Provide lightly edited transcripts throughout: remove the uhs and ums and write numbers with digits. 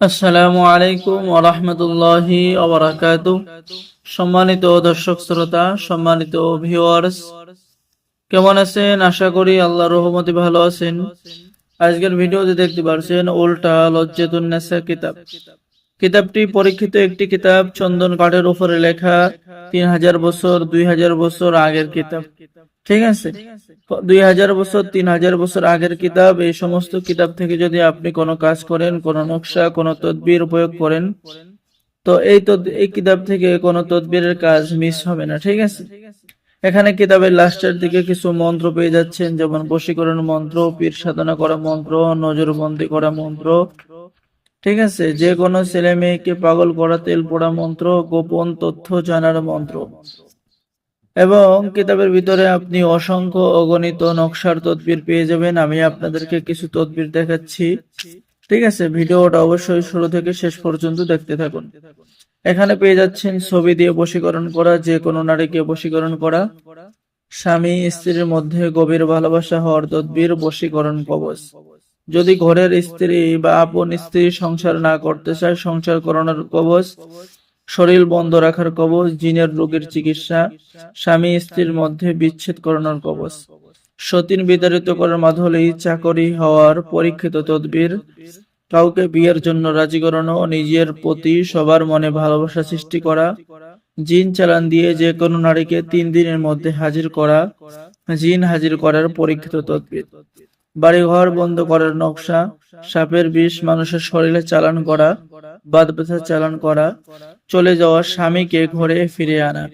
আসসালামু আলাইকুম ওয়া রাহমাতুল্লাহি ওয়া বারাকাতুহু। সম্মানিত দর্শক শ্রোতা, সম্মানিত ভিউয়ার্স, কেমন আছেন? আশা করি আল্লাহর রহমতে ভালো আছেন। আজকের ভিডিওতে দেখতে পাচ্ছেন উল্টা লজ্জাতুন নেসা কিতাব। কিতাবটি পরীক্ষিত একটি কিতাব, চন্দন কাঠের উপরে লেখা, 3000 বছর 2000 বছর আগের কিতাব। ঠিক আছে, 2000 বছর 3000 বছর আগের কিতাব। এই সমস্ত কিতাব থেকে যদি আপনি কোনো কাজ করেন, কোনো নকশা, কোনো তদবির প্রয়োগ করেন, তো এই কিতাব থেকে কোনো তদবিরের কাজ মিস হবে না। ঠিক আছে, এখানে কিতাবের লাস্টের দিকে কিছু মন্ত্র পেয়ে যাচ্ছেন, যেমন বশীকরণ মন্ত্র, পীর সাধনা করা মন্ত্র, নজরবন্দি করা মন্ত্র। ঠিক আছে, যে কোনো ছেলে মেয়েকে পাগল করা তেল পোড়া মন্ত্র, গোপন তথ্য জানার মন্ত্র। এবং কিতাবের ভিতরে আপনি অসংখ্য অগণিত নকশার তদবির পেয়ে যাবেন। আমি আপনাদেরকে কিছু তদবির দেখাচ্ছি। ঠিক আছে, ভিডিওটা অবশ্যই শুরু থেকে শেষ পর্যন্ত দেখতে থাকুন। এখানে পেয়ে যাচ্ছেন ছবি দিয়ে বশীকরণ করা, যে কোনো নারীকে বশীকরণ করা, স্বামী স্ত্রীর মধ্যে গভীর ভালোবাসা হওয়ার তদবির, বশীকরণ কবচ। যদি ঘরের স্ত্রী বা আপন স্ত্রী সংসার না করতে চায়, সংসার করানোর কবচ, শরীর বন্ধ রাখার কবচ, জিনের রোগের চিকিৎসা, স্বামী স্ত্রীর মধ্যে বিচ্ছেদ করানোর কবচ, সতীন বিতাড়িত করার মাধ্যমেই চাকরি হওয়ার পরীক্ষিত তদবির, কাউকে বিয়ের জন্য রাজি করানো, নিজের প্রতি সবার মনে ভালোবাসা সৃষ্টি করা, জিন চালান দিয়ে যে কোনো নারীকে 3 দিনের মধ্যে হাজির করা, জিন হাজির করার পরীক্ষিত তদবির, বাড়িঘর বন্ধ করার নকশা, সাপের বিষ মানুষের শরীরে চালান করা, বাত ব্যথা চালান করা, চলে যাওয়া স্বামীকে ঘরে ফিরে আনা,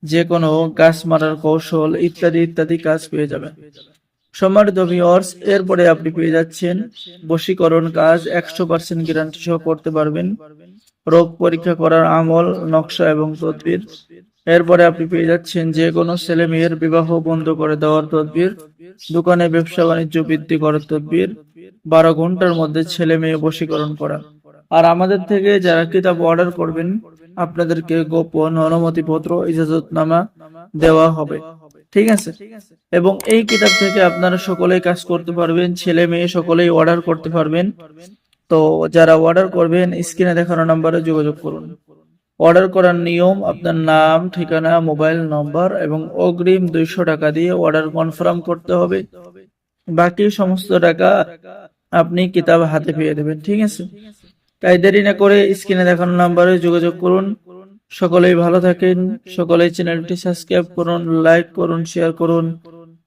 যে কোনো গাছ মারার কৌশল, ইত্যাদি ইত্যাদি কাজ পেয়ে যাবেন। সম্মানিত ভিউয়ার্স, এরপরে আপনি পেয়ে যাচ্ছেন বশীকরণ কাজ 100% গ্যারান্টি সহ করতে পারবেন, রোগ পরীক্ষা করার আমল, নকশা এবং তদবির। এরপরে আপনি পেয়ে যাচ্ছেন যে কোনো ছেলে মেয়ের বিবাহ বন্ধ করে দেওয়ার তদবির, দোকানে ব্যবসা বাণিজ্য বৃদ্ধি করার তদবির, 12 ঘন্টার মধ্যে ছেলে মেয়ে বশীকরণ করা। আর আমাদের থেকে যারা কিতাব অর্ডার করবেন, আপনাদেরকে গোপন অনুমতিপত্র, ইজাজতনামা দেওয়া হবে। ঠিক আছে, এবং এই কিতাব থেকে আপনারা সকলেই কাজ করতে পারবেন, ছেলে মেয়ে সকলেই অর্ডার করতে পারবেন। তো যারা অর্ডার করবেন, স্ক্রিনে দেখানো নাম্বারে যোগাযোগ করুন। অর্ডার করার নিয়ম: আপনার নাম, ঠিকানা, মোবাইল নম্বর এবং অগ্রিম 200 টাকা দিয়ে অর্ডার কনফার্ম করতে হবে। বাকি সমস্ত টাকা আপনি কিতাব হাতে পেয়ে দেবেন। ঠিক আছে, তাই দেরি না করে স্ক্রিনে দেখানো নাম্বারে যোগাযোগ করুন। সকলেই ভালো থাকেন, সকলেই চ্যানেলটি সাবস্ক্রাইব করুন, লাইক করুন, শেয়ার করুন।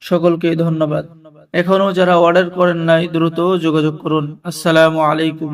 সকলকে ধন্যবাদ। এখনো যারা অর্ডার করেন নাই, দ্রুত যোগাযোগ করুন। আসসালামু আলাইকুম।